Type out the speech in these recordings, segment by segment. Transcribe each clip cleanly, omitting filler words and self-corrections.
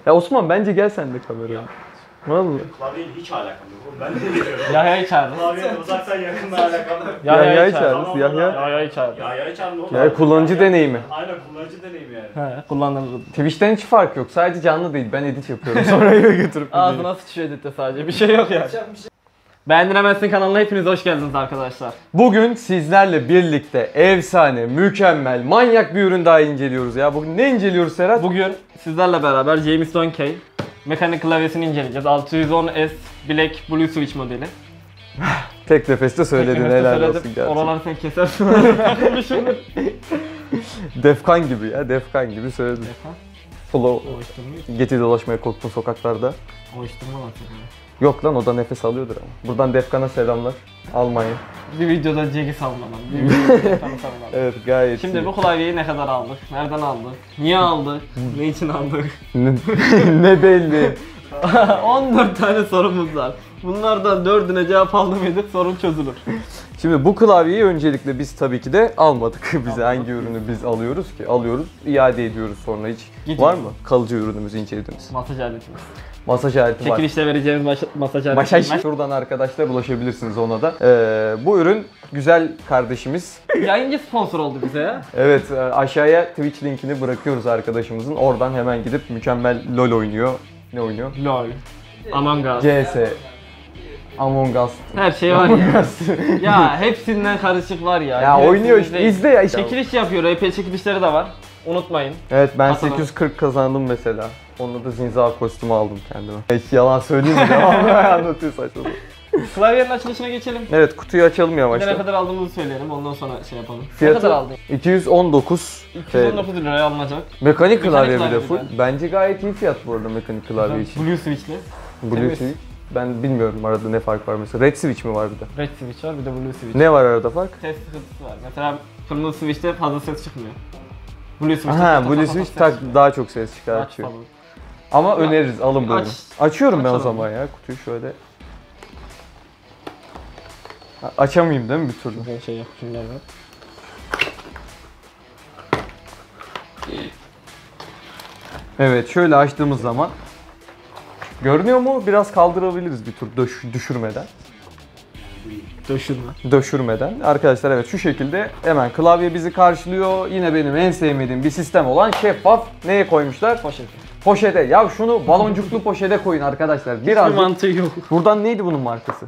Ya Osman bence gel sen de kameraya. Vallahi. Klavyeyle hiç alakam yok. Ben de biliyorum. Yahya'yı çağırırız. Klavyeyle uzaktan yakından alakam yok. Yahya'yı çağırırız. Yahya'yı çağırırız. Yahya'yı çağırın oğlum. Ya kullanıcı deneyimi. Aynen kullanıcı deneyimi yani. He, kullanırız. Twitch'ten hiç fark yok. Sadece canlı değil. Ben edit yapıyorum. Sonra eve götürüp Ağzına sıçıyor editte sadece. Bir şey yok yani. Beğendiremezsin kanalına hepiniz hoş geldiniz arkadaşlar. Bugün sizlerle birlikte efsane, mükemmel, manyak bir ürün daha inceliyoruz ya. Bugün ne inceliyoruz Serhat? Bugün sizlerle beraber James Donkey mekanik klavyesini inceleyeceğiz. 610S Black Blue Switch modeli. Tek nefeste söyledin, helal olsun gerçekten. Oraları sen kesersin. Takılmışım. Defkan gibi ya, Defkan gibi söyledin. Flow, geti dolaşmaya korktun sokaklarda. Oyuşturma var tabii. Yok lan, o da nefes alıyordur ama. Buradan Defkan'a selamlar. Almanya. Bir videoda Jack'i savunalım. Bir videoda Jack'i savunalım. Evet, gayet Şimdi iyi. bu klavyeyi ne kadar aldık? Nereden aldık? Niye aldık? Ne için aldık? Ne belli. 14 tane sorumuz var. Bunlardan 4'üne cevap aldım mıydık sorun çözülür. Şimdi bu klavyeyi öncelikle biz tabii ki de almadık. Bize hangi ürünü biz alıyoruz ki? Alıyoruz, iade ediyoruz sonra hiç. Gidiyor. Var mı kalıcı ürünümüzü incelediğimiz? Masaj aletimiz. Masaj aleti var. Çekilişte vereceğimiz masaj aleti. Masaj. Şuradan arkadaşlar ulaşabilirsiniz ona da. Bu ürün güzel kardeşimiz. Yayıncı sponsor oldu bize ya. Evet, aşağıya Twitch linkini bırakıyoruz arkadaşımızın. Oradan hemen gidip mükemmel LoL oynuyor. Ne oynuyor? LOL. Among Us. CS. Among Us. Her şey var ya. Ya hepsinden karışık var ya. Ya oynuyor işte, Hepsinde- izle ya. Çekiliş yapıyor. Epey çekilişleri de var. Unutmayın. Evet, ben Atalım. 840 kazandım mesela. Onunla da zinza kostümü aldım kendime. Hiç yalan söyleyeyim mi? Devamlı anlatıyor saçma. Klavyenin açılışına geçelim. Evet, kutuyu açalım Bir de ne yavaştan. kadar aldığımızı söyleyelim. Ondan sonra şey yapalım. Ne Fiyatı kadar aldın? 219 TL. 219 liraya alınacak. Mekanik klavye bir de klavye full. bir de. Bence gayet iyi fiyat bu arada mekanik klavye için. Blue Switch'li. Blue temiz. Switch. Ben bilmiyorum arada ne fark var mesela. Red Switch mi var bir de? Red Switch var bir de Blue Switch. Ne var arada fark? Ses sıkıntısı var. Mesela kırmızı Switch'te fazla ses çıkmıyor. Blue Switch'te Aha, tak Blue tak tak Switch ses tak çıkıyor. daha çok ses Aç çıkartıyor. falan. Ama öneririz, alın böyle. Açıyorum ben o Açalım. zaman ya kutuyu şöyle. Açamayayım değil mi bir türlü? Ben şey yap, şunlar var. Evet, şöyle açtığımız zaman görünüyor mu? Biraz kaldırabiliriz bir tur düşürmeden. Döşürmeden. Arkadaşlar evet, şu şekilde hemen klavye bizi karşılıyor. Yine benim en sevmediğim bir sistem olan şeffaf. Neye koymuşlar? Poşet. Poşete. Ya şunu baloncuklu poşete koyun arkadaşlar. Bir Birazcık. mantığı yok. Buradan neydi bunun markası?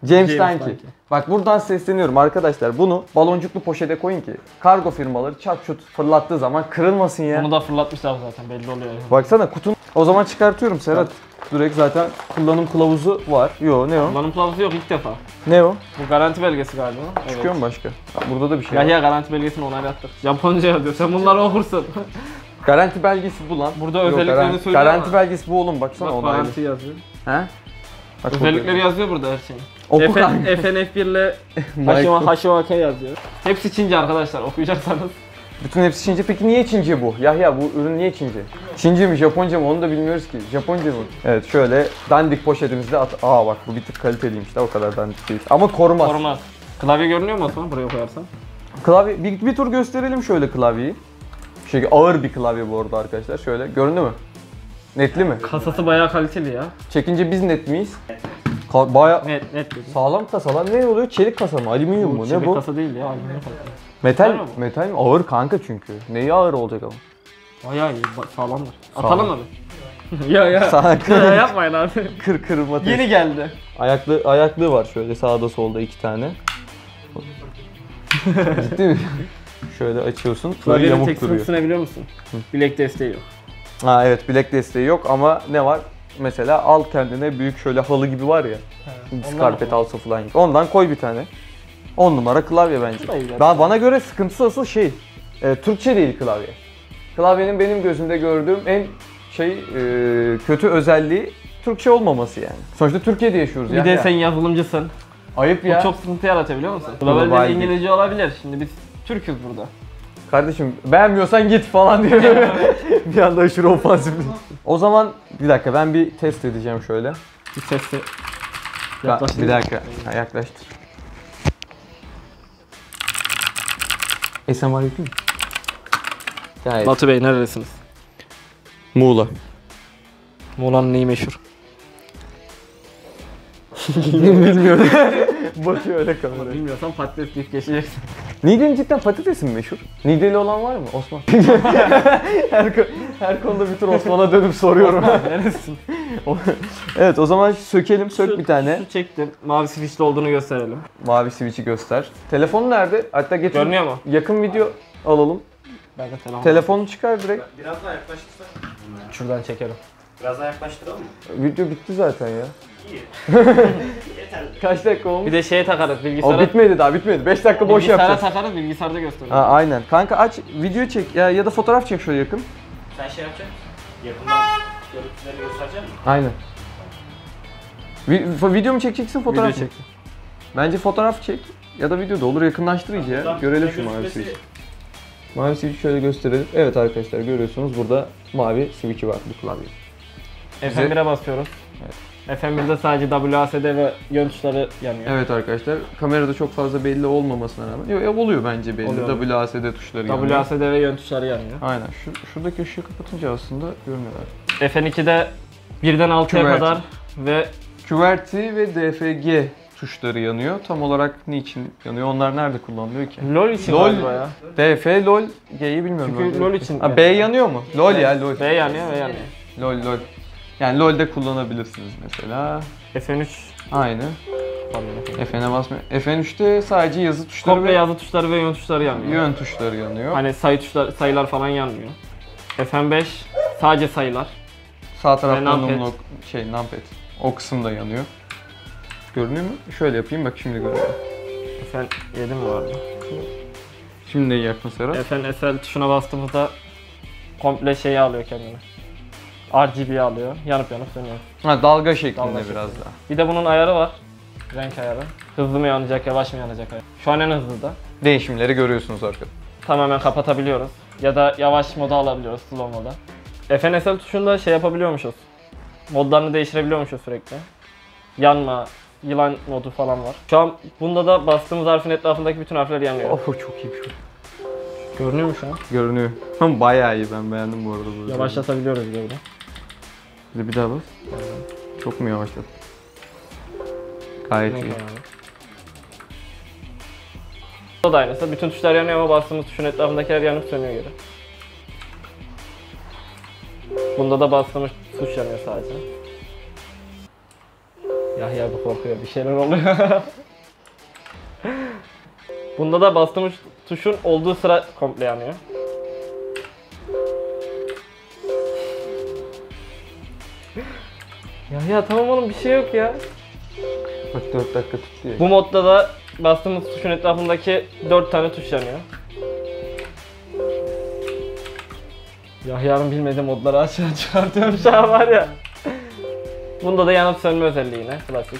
James Donkey. Donkey. Bak buradan sesleniyorum arkadaşlar. Bunu baloncuklu poşete koyun ki kargo firmaları çat çut fırlattığı zaman kırılmasın ya. Bunu da fırlatmışlar zaten belli oluyor. Yani. Baksana kutun. O zaman çıkartıyorum Serhat. Direkt zaten kullanım kılavuzu var. Yo, ne o? Kullanım kılavuzu yok ilk defa. Ne o? Bu garanti belgesi galiba. Çıkıyor mu başka? Ha, burada da bir şey Ya var. ya garanti belgesini onaylattık. Japonca yazıyor. Sen bunları okursun. Garanti belgesi bu lan. Burada Yok, özelliklerini söylüyor Garanti ama. belgesi bu oğlum, baksana Bak onaylı. garanti yazıyor. He? Bak, Özellikleri yazıyor burada her şeyin. Oku kanka. FNF1 ile HMK yazıyor. Hepsi Çince arkadaşlar okuyacaksanız. Bütün hepsi Çince. Peki niye Çince bu? Yahya, bu ürün niye Çince? Çince mi, Japonca mı onu da bilmiyoruz ki. Japonca mı? Evet, şöyle dandik poşetimizde at. Aa bak, bu bir tık kaliteliymiş de o kadar dandik değil. Ama korumaz. Korumaz. Klavye görünüyor mu Osman buraya koyarsan? Klavye, bir tur gösterelim şöyle klavyeyi. Şu şekilde ağır bir klavye bu arada arkadaşlar. Şöyle göründü mü? Netli mi? Kasası bayağı kaliteli ya. Çekince biz net miyiz? Bayağı Net dedi. sağlam kasalar. Ne oluyor? Çelik kasa mı? Alüminyum mu? Ne Çelik bu? kasa değil ya. Alüminyum kasa. Metal, Metal mi bu? metal mi? Ağır kanka çünkü. Neyi ağır olacak ama? Bayağı iyi. Sağlamdır. Atalım mı? ya. Sağ Ya yapmayın abi. kırma test. Yeni geldi. Ayaklığı var şöyle sağda solda 2 tane. Ciddi mi? Şöyle açıyorsun. Böyle Klavyenin yamuk tek duruyor. sıkıntısını biliyor musun? Bilek desteği yok. Ha evet, bilek desteği yok ama ne var? Mesela al kendine büyük şöyle halı gibi var ya. Skarpet alsa falan gibi. Ondan koy bir tane. 10 numara klavye bence. Bu da iyi Bana göre sıkıntısı asıl şey, Türkçe değil klavye. Klavyenin benim gözümde gördüğüm en kötü özelliği Türkçe olmaması yani. Sonuçta Türkiye'de yaşıyoruz Bir ya. de sen yazılımcısın. Ayıp Bu ya. çok sıkıntı yaratıyor biliyor musun? Global Globalde değil. İngilizce olabilir. Şimdi biz Türk'üz burada. Kardeşim beğenmiyorsan git falan diye böyle bir anda aşırı ofansif. O zaman bir dakika, ben bir test edeceğim şöyle. Bir sesli. Bir dakika, yaklaştır. SMR yapayım mı? Gayet. Batu Bey neredesiniz? Muğla. Muğla'nın neyi meşhur? Bilmiyorum. Bakıyor öyle kameraya. Bilmiyorsan patates deyip geçeceksin. Niğde'nin cidden patatesi mi meşhur? Niğdeli olan var mı Osman? her konuda bir tur Osman'a dönüp soruyorum. Neresin? Evet o zaman sökelim, sök bir tane. Şu çektim. Mavi switch'li olduğunu gösterelim. Mavi switch'i göster. Telefonu nerede? Hatta getir. Görünüyor mu? Yakın video alalım. Ben de telefon. Telefonu çıkar direkt. Biraz daha yaklaştırsak. Şuradan çekerim. Biraz daha yaklaştıralım mı? Video bitti zaten ya. İyi. Yeterli. Kaç dakika olmuş? Bir de şeye takarız O bilgisayara. bitmedi daha bitmedi. 5 dakika boş Bilgisayara yapacağız. takarız bilgisayarda gösterelim. Ha, aynen. Kanka aç video çek ya da fotoğraf çek şöyle yakın. Sen şey yapacak mısın? Yakından görüntüleri gösterecek misin? Aynen. Video mu çekeceksin fotoğraf Video mı? Bence fotoğraf çek ya da video da olur yakınlaştırıcı ya. Buradan Görelim bize şu mavi gözükmesi- switch. Mavi switch'i şöyle gösterelim. Evet arkadaşlar görüyorsunuz burada mavi switch'i var bu klavye. FM1'e basıyoruz. FM1'de sadece WASD ve yön tuşları yanıyor. Evet arkadaşlar kamerada çok fazla belli olmamasına rağmen oluyor bence belli. Oluyor. WASD tuşları yanıyor. WASD ve yön tuşları yanıyor. Aynen. Şuradaki ışığı kapatınca aslında görmüyorlar. FN2'de 1'den 6'ya QWERTY. kadar ve QWERTY ve DFG tuşları yanıyor. Tam olarak niçin yanıyor? Onlar nerede kullanılıyor ki? LoL için LoL. galiba ya. DF, LoL, G'yi bilmiyorum. Çünkü LoL için. Ha, B yanıyor mu? LoL ya LoL. B yanıyor ve yanıyor. LoL. Yani LoL'de kullanabilirsiniz mesela. FN3 Aynı. pardon. Fn'e basmıyor. Fn3'te sadece yazı tuşları Komple ve yazı tuşları ve yön tuşları yanıyor. yön tuşları yanıyor. Hani sayılar falan yanmıyor. FN5 sadece sayılar. Sağ tarafta numpad. numpad. O kısım da yanıyor. Görünüyor mu? Şöyle yapayım bak şimdi görüyorum. FN7 mi vardı? Şimdi de yak mesela. FN SL tuşuna bastığımızda komple şeyi alıyor kendine. RGB alıyor. Yanıp sönüyor. Ha, dalga şeklinde Dalga biraz şeklinde. daha. Bir de bunun ayarı var. Renk ayarı. Hızlı mı yanacak, yavaş mı yanacak ayarı. Şu an en hızlı da. Değişimleri görüyorsunuz arkada. Tamamen kapatabiliyoruz. Ya da yavaş moda alabiliyoruz, slow moda. FNSL tuşunda şey yapabiliyormuşuz. Modlarını değiştirebiliyormuşuz sürekli. Yanma, yılan modu falan var. Şu an bunda da bastığımız harfin etrafındaki bütün harfler yanıyor. Oh çok iyi bir şey. Görünüyor mu şu an? Görünüyor. Bayağı iyi, ben beğendim bu arada. Bu Yavaşlatabiliyoruz burada. Bir daha bas. Çok mu yavaşladın? Gayet Renk iyi. ayarı. Bu da aynısı. Bütün tuşlar yanıyor ama bastığımız tuşun etrafındakiler yanıp sönüyor geri. Bunda da bastığımız tuş yanıyor sadece. Yahya bu korkuyor. Bir şeyler oluyor. Bunda da bastığımız tuşun olduğu sıra komple yanıyor. Yahya tamam oğlum bir şey yok ya. Bak 4 dakika tuttu ya. Bu modda da bastığımız tuşun etrafındaki 4 tane tuş yanıyor. Yahya'nın bilmediği modları aşağı çıkartıyorum şu an var ya. Bunda da yanıp sönme özelliği yine klasik.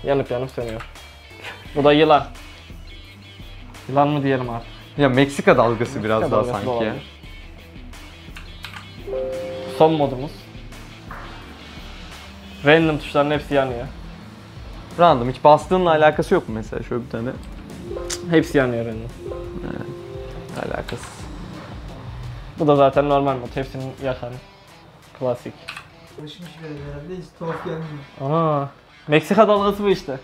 Yanıp sönüyor. Bu da yılan. Yılan mı diyelim artık? Ya Meksika dalgası biraz Meksika daha dalgası sanki ya. olabilir. Son modumuz. Random tuşların hepsi yanıyor. Random, hiç bastığınla alakası yok mu mesela şöyle bir tane? Hepsi yanıyor random. Alakasız. Bu da zaten normal mod. Hepsinin yakan. Klasik. Alışmış biraz herhalde, hiç tuhaf gelmiyor. Aa, Meksika dalgası bu işte.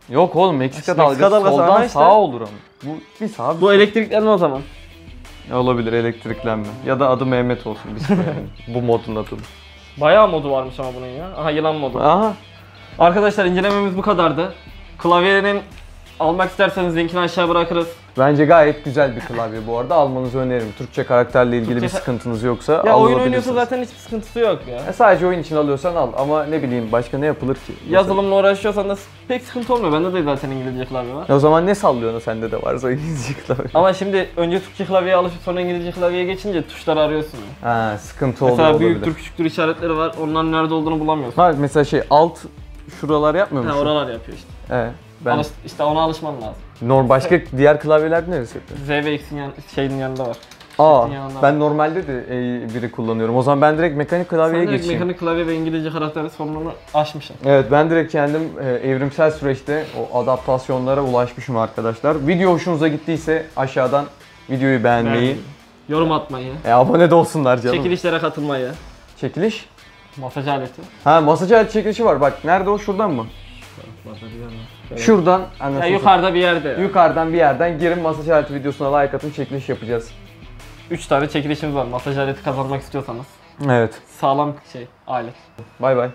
Yok oğlum Meksika İşte dalgası, Meksika dalgası soldan ama işte. sağa olur ama. Bu bir sağa bir Bu elektriklenme o zaman. olabilir elektriklenme. Ya da adı Mehmet olsun biz bu modun adı. Bayağı modu varmış ama bunun ya. Aha yılan modu. Aha. Arkadaşlar incelememiz bu kadardı. Klavyenin almak isterseniz linkini aşağı bırakırız. Bence gayet güzel bir klavye bu arada, almanızı öneririm. Türkçe karakterle ilgili bir Türkçe- sıkıntınız yoksa Ya oyun alabilirsiniz. oynuyorsa zaten hiçbir sıkıntısı yok ya. Sadece oyun için alıyorsan al ama ne bileyim başka ne yapılır ki? Yazılımla uğraşıyorsan da pek sıkıntı olmuyor. Bende de zaten İngilizce klavye var. O zaman ne sallıyorsun, sende de varsa İngilizce klavye. Ama şimdi önce Türkçe klavyeye alışıp sonra İngilizce klavyeye geçince tuşları arıyorsun. Ya. Ha, sıkıntı oluyor Mesela olabilir. büyüktür küçüktür işaretleri var. Onların nerede olduğunu bulamıyorsun. Ha, mesela alt şuralar yapmıyor Ha, musun? oralar yapıyor işte. Evet. Ben İşte ona alışman lazım. başka diğer klavyeler neresi yapıyor? Z ve X'in şeyin yanında var. Aa, yanında ben normalde de biri kullanıyorum. O zaman ben direkt mekanik klavyeye Sen direkt geçeyim. mekanik klavye ve İngilizce karakteri sorununu aşmışsın. Evet, ben direkt kendim evrimsel süreçte o adaptasyonlara ulaşmışım arkadaşlar. Video hoşunuza gittiyse aşağıdan videoyu beğenmeyi, Yorum atmayı, abone de olsunlar canım. çekilişlere katılmayı, Çekiliş. Masaj aleti. Ha masaj aleti çekilişi var. Bak nerede o? Şuradan mı? Şuradan. Ya yukarıda bir yerde. Yukarıdan bir yerden girin, masaj aleti videosuna like atın, çekiliş yapacağız. 3 tane çekilişimiz var masaj aleti kazanmak istiyorsanız. Evet. Sağlam alet. Bay bay.